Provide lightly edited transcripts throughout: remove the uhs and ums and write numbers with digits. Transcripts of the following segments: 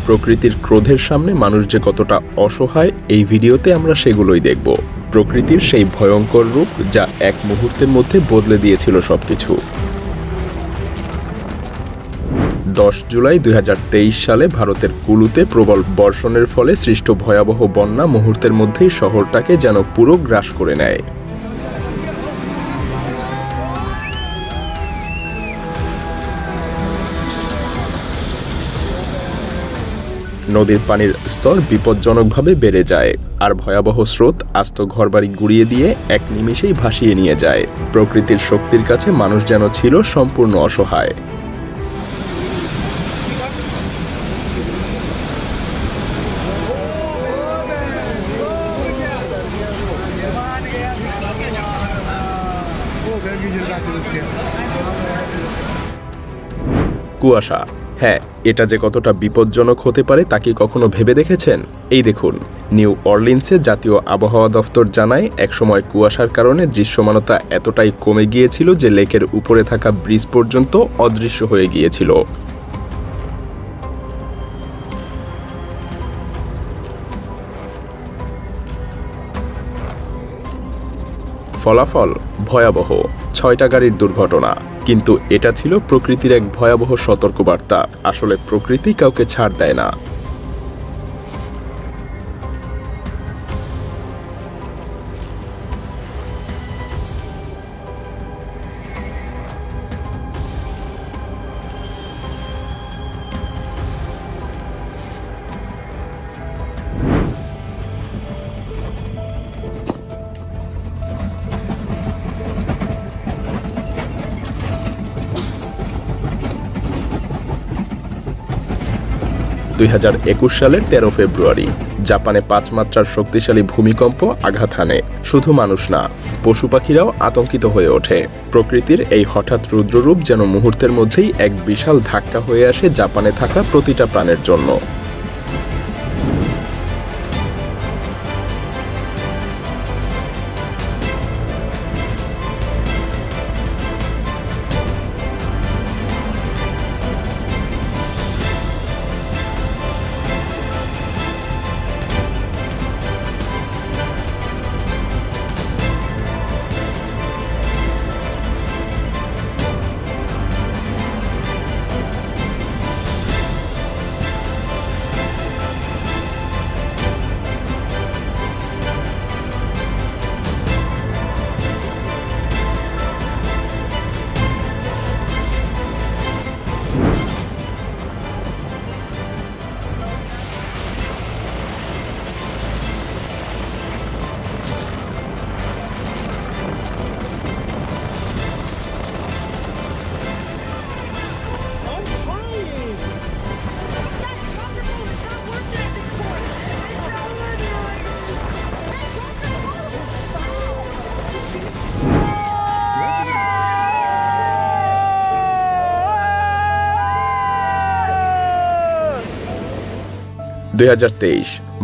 প্রকৃতির ক্রোধের সামনে মানুষ যে কতটা অসহায় এই ভিডিওতে আমরা সেগুলোই দেখব। প্রকৃতির সেই ভয়ঙ্কর রূপ যা এক মুহূর্তের মধ্যে বদলে দিয়েছিল সবকিছু। 10 জুলাই 2023 সালে ভারতের কুলুতে প্রবল বর্ষণের ফলে সৃষ্ট ভয়াবহ বন্যা মুহূর্তের মধ্যেই শহরটাকে যেন পুরো গ্রাস করে নেয়। নদীর পানির স্তর বিপজ্জনকভাবে বেড়ে যায়, আর ভয়াবহ স্রোত আস্ত ঘরবাড়ি গুড়িয়ে দিয়ে এক নিমেষেই ভাসিয়ে নিয়ে যায়। প্রকৃতির শক্তির কাছে মানুষ যেন ছিল সম্পূর্ণ অসহায়। কুয়াশা, হ্যাঁ, এটা যে কতটা বিপজ্জনক হতে পারে তা কি কখনো ভেবে দেখেছেন? এই দেখুন, নিউ অরলিন্সে জাতীয় আবহাওয়া দফতর জানায় একসময় কুয়াশার কারণে দৃশ্যমানতা এতটাই কমে গিয়েছিল যে লেকের উপরে থাকা ব্রিজ পর্যন্ত অদৃশ্য হয়ে গিয়েছিল। ফলাফল ভয়াবহ, 6টা গাড়ির দুর্ঘটনা। কিন্তু এটা ছিল প্রকৃতির এক ভয়াবহ সতর্কবার্তা। আসলে প্রকৃতি কাউকে ছাড় দেয় না। সালের 13 ফেব্রুয়ারি জাপানে 5 মাত্রার শক্তিশালী ভূমিকম্প আঘাত হানে। শুধু মানুষ না, পশু পাখিরাও আতঙ্কিত হয়ে ওঠে। প্রকৃতির এই হঠাৎ রুদ্ররূপ যেন মুহূর্তের মধ্যেই এক বিশাল ধাক্কা হয়ে আসে জাপানে থাকা প্রতিটা প্রাণের জন্য।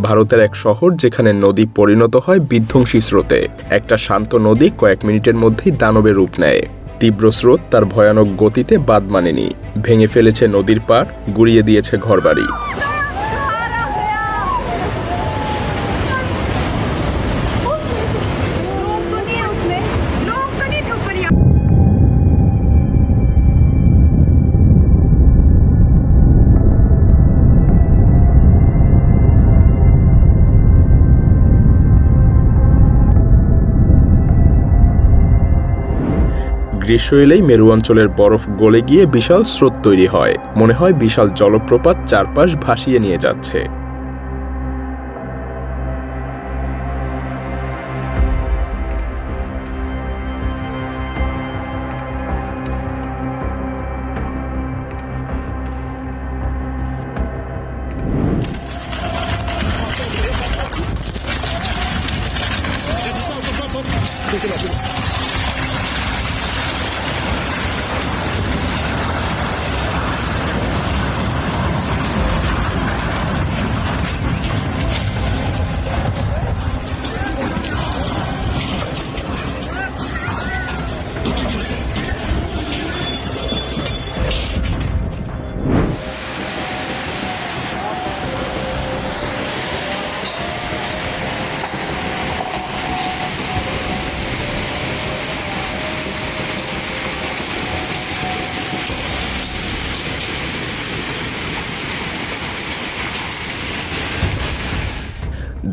ভারতের এক শহর যেখানে নদী পরিণত হয় বিধ্বংসী স্রোতে। একটা শান্ত নদী কয়েক মিনিটের মধ্যেই দানবের রূপ নেয়। তীব্র স্রোত তার ভয়ানক গতিতে বাদ মানেনি, ভেঙে ফেলেছে নদীর পাড়, গুড়িয়ে দিয়েছে ঘরবাড়ি। গ্রীষ্ম এলেই মেরু অঞ্চলের বরফ গলে গিয়ে বিশাল স্রোত তৈরি হয়। মনে হয় বিশাল জলপ্রপাত চারপাশ ভাসিয়ে নিয়ে যাচ্ছে।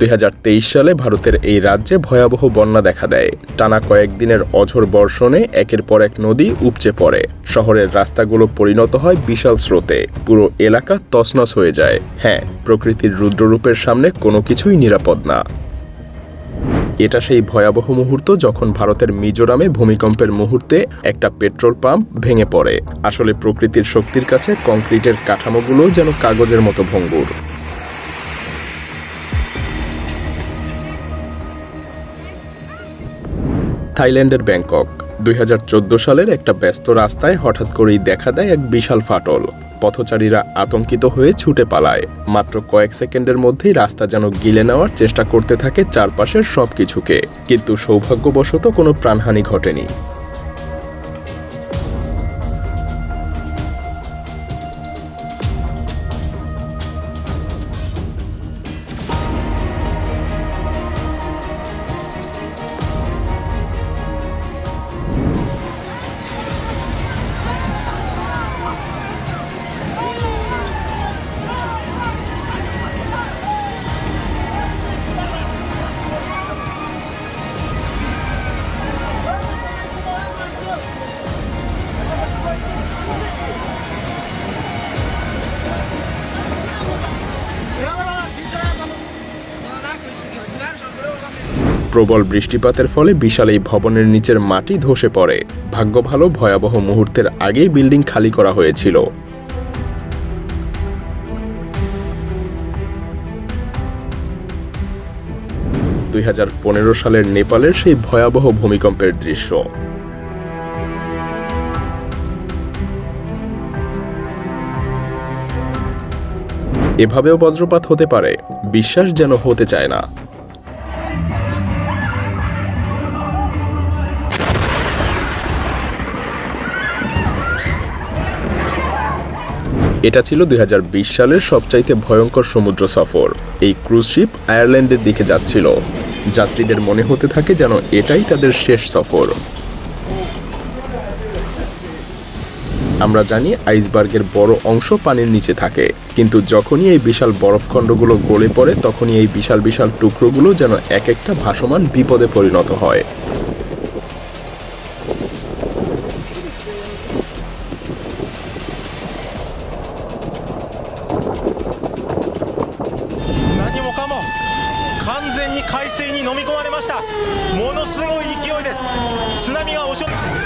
2023 সালে ভারতের এই রাজ্যে ভয়াবহ বন্যা দেখা দেয়। টানা কয়েকদিনের অঝোর বর্ষণে একের পর এক নদী উপচে পড়ে। শহরের রাস্তাগুলো পরিণত হয় বিশাল স্রোতে। পুরো এলাকা তছনছ হয়ে যায়। হ্যাঁ, প্রকৃতির রুদ্ররূপের সামনে কোনো কিছুই নিরাপদ না। এটা সেই ভয়াবহ মুহূর্ত যখন ভারতের মিজোরামে ভূমিকম্পের মুহূর্তে একটা পেট্রোল পাম্প ভেঙে পড়ে। আসলে প্রকৃতির শক্তির কাছে কংক্রিটের কাঠামোগুলো যেন কাগজের মতো ভঙ্গুর। থাইল্যান্ডের ব্যাংকক 2014 সালের একটা ব্যস্ত রাস্তায় হঠাৎ করেই দেখা দেয় এক বিশাল ফাটল। পথচারীরা আতঙ্কিত হয়ে ছুটে পালায়। মাত্র কয়েক সেকেন্ডের মধ্যেই রাস্তা যেন গিলে নেওয়ার চেষ্টা করতে থাকে চারপাশের সবকিছুকে, কিন্তু সৌভাগ্যবশত কোনো প্রাণহানি ঘটেনি। প্রবল বৃষ্টিপাতের ফলে বিশাল এই ভবনের নিচের মাটি ধসে পড়ে। ভাগ্য ভালো, ভয়াবহ মুহূর্তের আগেই বিল্ডিং খালি করা হয়েছিল। সালের নেপালের সেই ভয়াবহ ভূমিকম্পের দৃশ্য। এভাবেও বজ্রপাত হতে পারে, বিশ্বাস যেন হতে চায় না। এটা ছিল 2020 সালের সবচাইতে ভয়ঙ্কর সমুদ্র সফর। এই ক্রুজ শিপ আয়ারল্যান্ডের দিকে যাচ্ছিল। যাত্রীদের মনে হতে থাকে যেন এটাই তাদের শেষ সফর। আমরা জানি আইসবার্গের বড় অংশ পানির নিচে থাকে, কিন্তু যখনই এই বিশাল বরফখণ্ডগুলো গলে পড়ে তখনই এই বিশাল বিশাল টুকরোগুলো যেন এক একটা ভাসমান বিপদে পরিণত হয়।完全に海水に飲み込まれました。ものすごい勢いです。津波が押し寄せ